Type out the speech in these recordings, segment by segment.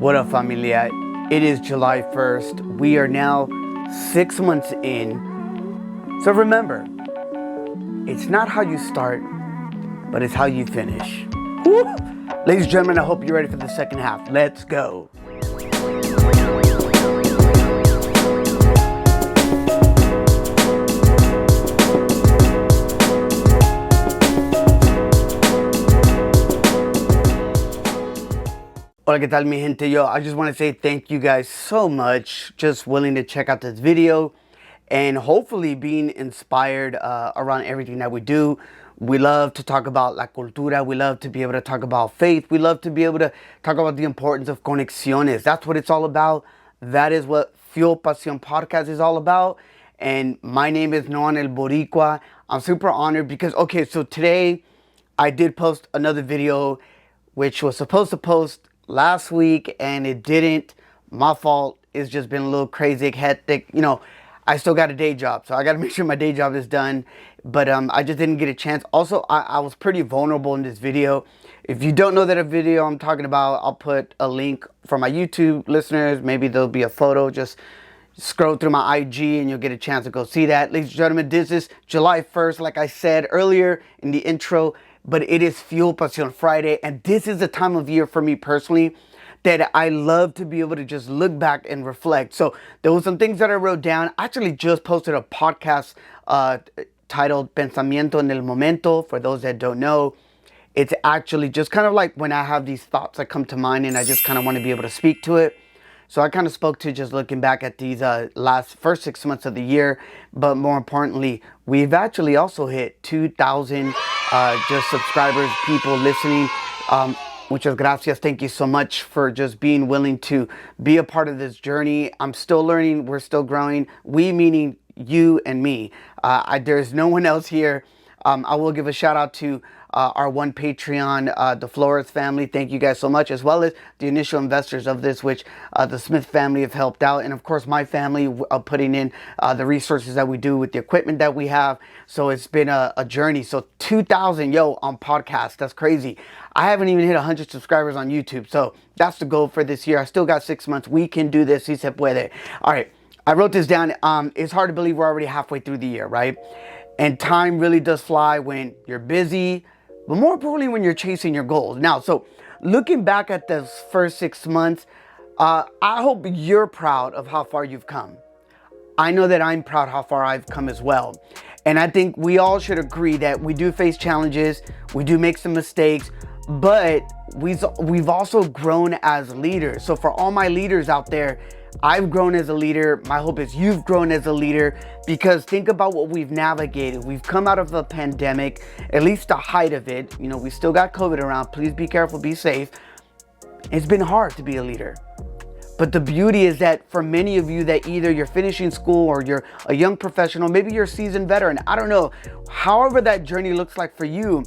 What up, familia? It is July 1st. We are now 6 months in. So remember, it's not how you start, but it's how you finish. Woo! Ladies and gentlemen, I hope you're ready for the second half. Let's go. Hola, ¿qué tal, mi gente? Yo, I just want to say thank you guys so much. Just willing to check out this video and hopefully being inspired around everything that we do. We love to talk about la cultura. We love to be able to talk about faith. We love to be able to talk about the importance of conexiones. That's what it's all about. That is what Fuel Pasión podcast is all about. And my name is Noan El Boricua. I'm super honored because, okay, so today I did post another video which was supposed to post last week and it didn't. My fault. It's just been a little crazy, hectic. You know, I still got a day job, so I got to make sure my day job is done. But I just didn't get a chance. Also, I was pretty vulnerable in this video. If you don't know that a video I'm talking about, I'll put a link for my YouTube listeners. Maybe there'll be a photo. Just scroll through my IG and you'll get a chance to go see that. Ladies and gentlemen, this is July 1st, like I said earlier in the intro. But it is Fuel Pasión Friday, and this is the time of year for me personally that I love to be able to just look back and reflect. So there were some things that I wrote down. I actually just posted a podcast titled Pensamiento en el Momento. For those that don't know, it's actually just kind of like when I have these thoughts that come to mind and I just kind of want to be able to speak to it. So I kind of spoke to just looking back at these first 6 months of the year. But more importantly, we've actually also hit 2,000 just subscribers, people listening. Muchas gracias. Thank you so much for just being willing to be a part of this journey. I'm still learning. We're still growing. We meaning you and me. There's no one else here. I will give a shout out to our one Patreon, the Flores family. Thank you guys so much, as well as the initial investors of this, which the Smith family have helped out. And of course, my family putting in the resources that we do with the equipment that we have. So it's been a journey. So 2,000, on podcast. That's crazy. I haven't even hit 100 subscribers on YouTube. So that's the goal for this year. I still got 6 months. We can do this. Si se puede. All right. I wrote this down. It's hard to believe we're already halfway through the year, right? And time really does fly when you're busy, but more importantly, when you're chasing your goals. Now, so looking back at those first 6 months, I hope you're proud of how far you've come. I know that I'm proud how far I've come as well. And I think we all should agree that we do face challenges, we do make some mistakes, but we've also grown as leaders. So for all my leaders out there, I've grown as a leader. My hope is you've grown as a leader, because think about what we've navigated. We've come out of a pandemic, at least the height of it. You know, we still got COVID around. Please be careful, be safe. It's been hard to be a leader. But the beauty is that for many of you that either you're finishing school or you're a young professional, maybe you're a seasoned veteran, I don't know, however that journey looks like for you,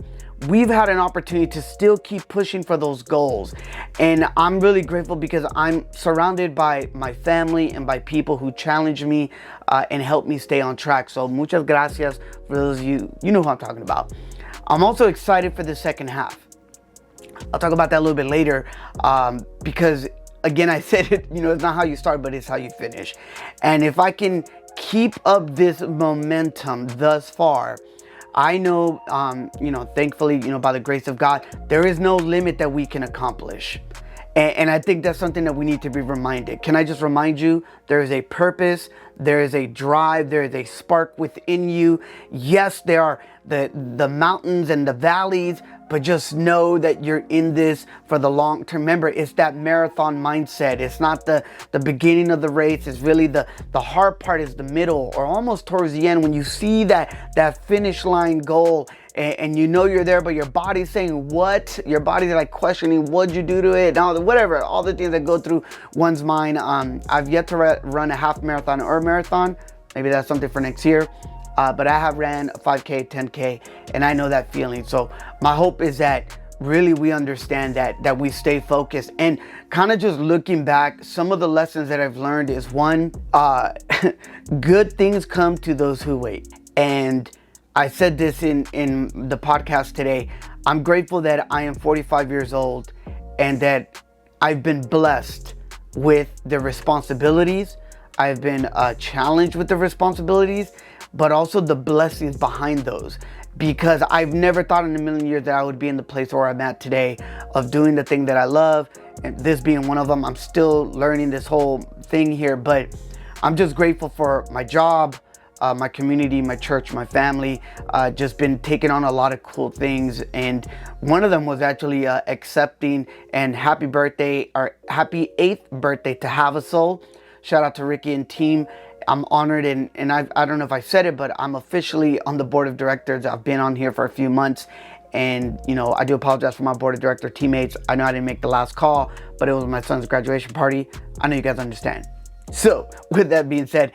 we've had an opportunity to still keep pushing for those goals. And I'm really grateful because I'm surrounded by my family and by people who challenge me and help me stay on track. So muchas gracias for those of you, you know who I'm talking about. I'm also excited for the second half. I'll talk about that a little bit later because again, I said it, it's not how you start, but it's how you finish. And if I can keep up this momentum thus far, I know, thankfully, by the grace of God, there is no limit that we can accomplish. And I think that's something that we need to be reminded. Can I just remind you, there is a purpose, there is a drive, there is a spark within you. Yes, there are the mountains and the valleys, but just know that you're in this for the long term. Remember, it's that marathon mindset. It's not the beginning of the race. It's really the hard part is the middle, or almost towards the end, when you see that finish line goal and you're there, but your body's saying what? Your body's like questioning, what'd you do to it? Now, whatever, all the things that go through one's mind. I've yet to run a half marathon or a marathon. Maybe that's something for next year. But I have ran a 5K, 10K, and I know that feeling. So my hope is that really we understand that we stay focused. And kind of just looking back, some of the lessons that I've learned is one, good things come to those who wait. And I said this in the podcast today. I'm grateful that I am 45 years old and that I've been blessed with the responsibilities. I've been challenged with the responsibilities, but also the blessings behind those. Because I've never thought in a million years that I would be in the place where I'm at today of doing the thing that I love, and this being one of them. I'm still learning this whole thing here, but I'm just grateful for my job, my community, my church, my family. Just been taking on a lot of cool things, and one of them was actually accepting and happy birthday, or happy 8th birthday to Have a Soul. Shout out to Ricky and team. I'm honored, and I don't know if I said it, but I'm officially on the board of directors. I've been on here for a few months, and you know, I do apologize for my board of director teammates. I know I didn't make the last call, but it was my son's graduation party. I know you guys understand. So with that being said,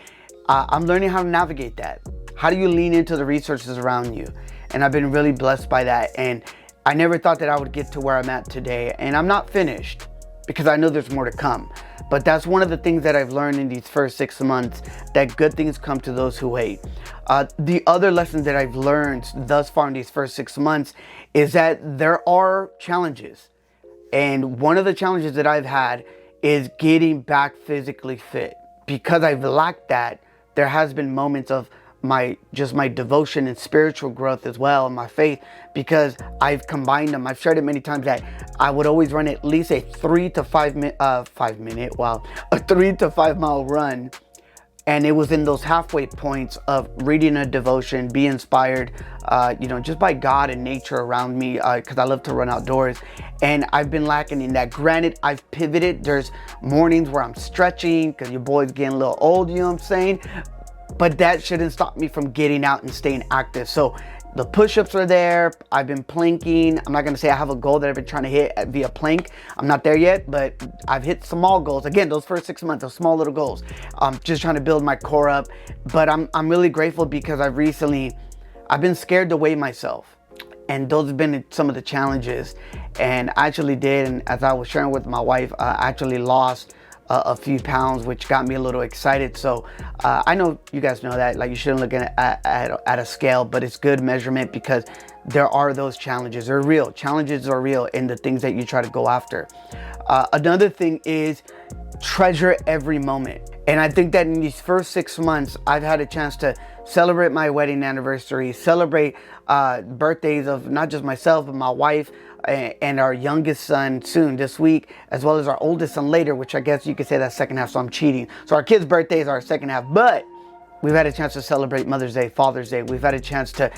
I'm learning how to navigate that. How do you lean into the resources around you? And I've been really blessed by that, and I never thought that I would get to where I'm at today. And I'm not finished, because I know there's more to come. But that's one of the things that I've learned in these first 6 months, that good things come to those who wait. The other lessons that I've learned thus far in these first 6 months is that there are challenges. And one of the challenges that I've had is getting back physically fit. Because I've lacked that, there has been moments of my devotion and spiritual growth as well, and my faith, because I've combined them. I've shared it many times that I would always run at least a 3 to 5 mile run, and it was in those halfway points of reading a devotion, be inspired, just by God and nature around me, because I love to run outdoors. And I've been lacking in that. Granted, I've pivoted. There's mornings where I'm stretching because your boy's getting a little old, you know what I'm saying? But that shouldn't stop me from getting out and staying active. So the push-ups are there. I've been planking. I'm not going to say I have a goal that I've been trying to hit via plank. I'm not there yet, but I've hit small goals. Again, those first 6 months, those small little goals. I'm just trying to build my core up. But I'm really grateful because I've been scared to weigh myself. And those have been some of the challenges. And I actually did, and as I was sharing with my wife, I actually lost a few pounds, which got me a little excited. So I know you guys know that, like, you shouldn't look at a scale, but it's good measurement because there are those challenges. They're real. Challenges are real in the things that you try to go after. Another thing is treasure every moment. And I think that in these first 6 months, I've had a chance to celebrate my wedding anniversary, celebrate birthdays of not just myself, but my wife, and our youngest son soon this week, as well as our oldest son later, which I guess you could say that's second half, so I'm cheating. So our kids' birthdays are our second half, but we've had a chance to celebrate Mother's Day, Father's Day. We've had a chance to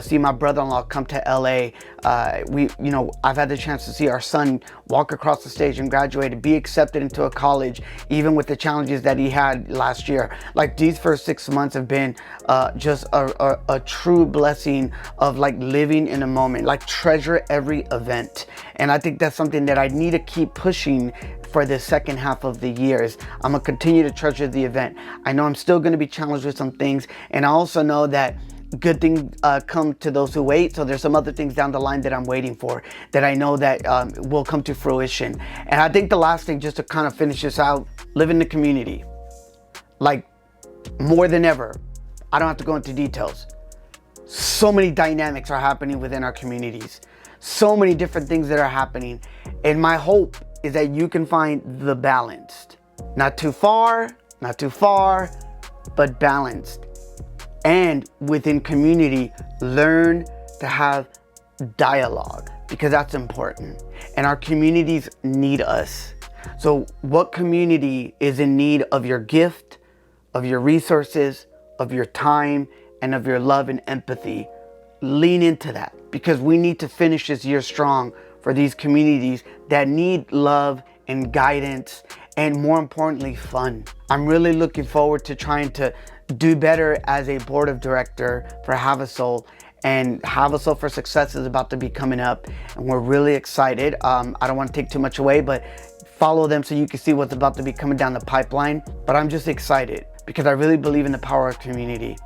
see my brother-in-law come to LA. I've had the chance to see our son walk across the stage and graduate and be accepted into a college, even with the challenges that he had last year. Like, these first 6 months have been just a true blessing of, like, living in a moment, like, treasure every event. And I think that's something that I need to keep pushing for the second half of the years. I'm gonna continue to treasure the event. I know I'm still gonna be challenged with some things, and I also know that good things come to those who wait. So there's some other things down the line that I'm waiting for that I know that will come to fruition. And I think the last thing, just to kind of finish this out, live in the community. Like, more than ever, I don't have to go into details. So many dynamics are happening within our communities. So many different things that are happening. And my hope is that you can find the balanced. Not too far, but balanced. And within community, learn to have dialogue, because that's important. And our communities need us. So what community is in need of your gift, of your resources, of your time, and of your love and empathy? Lean into that, because we need to finish this year strong for these communities that need love and guidance, and more importantly, fun. I'm really looking forward to trying to do better as a board of director for Have a Soul, and Have a Soul for Success is about to be coming up, and we're really excited. I don't want to take too much away, but follow them so you can see what's about to be coming down the pipeline. But I'm just excited because I really believe in the power of community.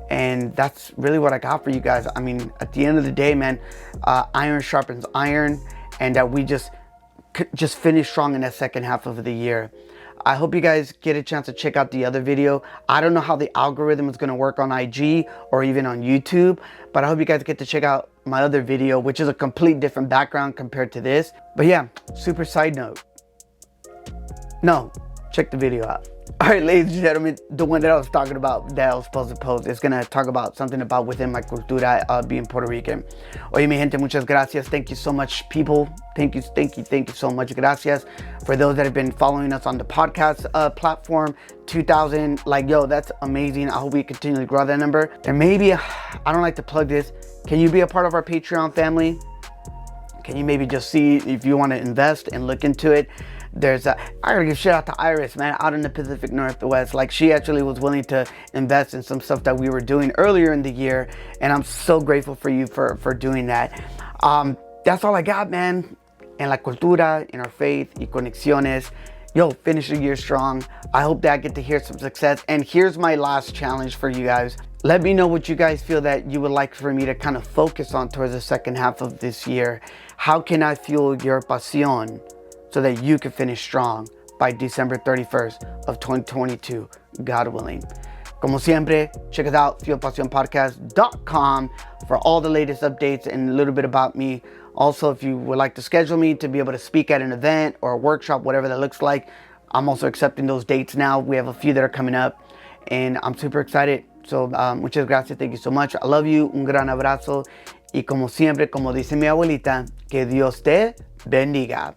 And that's really what I got for you guys. I mean, at the end of the day, man, iron sharpens iron, and that we just finish strong in that second half of the year. I hope you guys get a chance to check out the other video. I don't know how the algorithm is going to work on IG or even on YouTube, but I hope you guys get to check out my other video, which is a complete different background compared to this. But yeah, super side note, No, check the video out. All right, ladies and gentlemen, the one that I was talking about that I was supposed to post is going to talk about something about within my cultura, being Puerto Rican. Oye, mi gente, muchas gracias. Thank you so much, people. Thank you so much. Gracias. For those that have been following us on the podcast platform, 2,000, like, yo, that's amazing. I hope we continue to grow that number. And maybe, I don't like to plug this, can you be a part of our Patreon family? Can you maybe just see if you want to invest and look into it? I gotta give shit out to Iris, man, out in the Pacific Northwest. Like, she actually was willing to invest in some stuff that we were doing earlier in the year, and I'm so grateful for you for doing that. That's all I got, man. En la cultura, in our faith, y conexiones. Yo, finish the year strong. I hope that I get to hear some success. And here's my last challenge for you guys. Let me know what you guys feel that you would like for me to kind of focus on towards the second half of this year. How can I fuel your pasión so that you can finish strong by December 31st of 2022, God willing. Como siempre, check us out, fuelpasionpodcast.com for all the latest updates and a little bit about me. Also, if you would like to schedule me to be able to speak at an event or a workshop, whatever that looks like, I'm also accepting those dates now. We have a few that are coming up, and I'm super excited. So, muchas gracias. Thank you so much. I love you. Un gran abrazo. Y como siempre, como dice mi abuelita, que Dios te bendiga.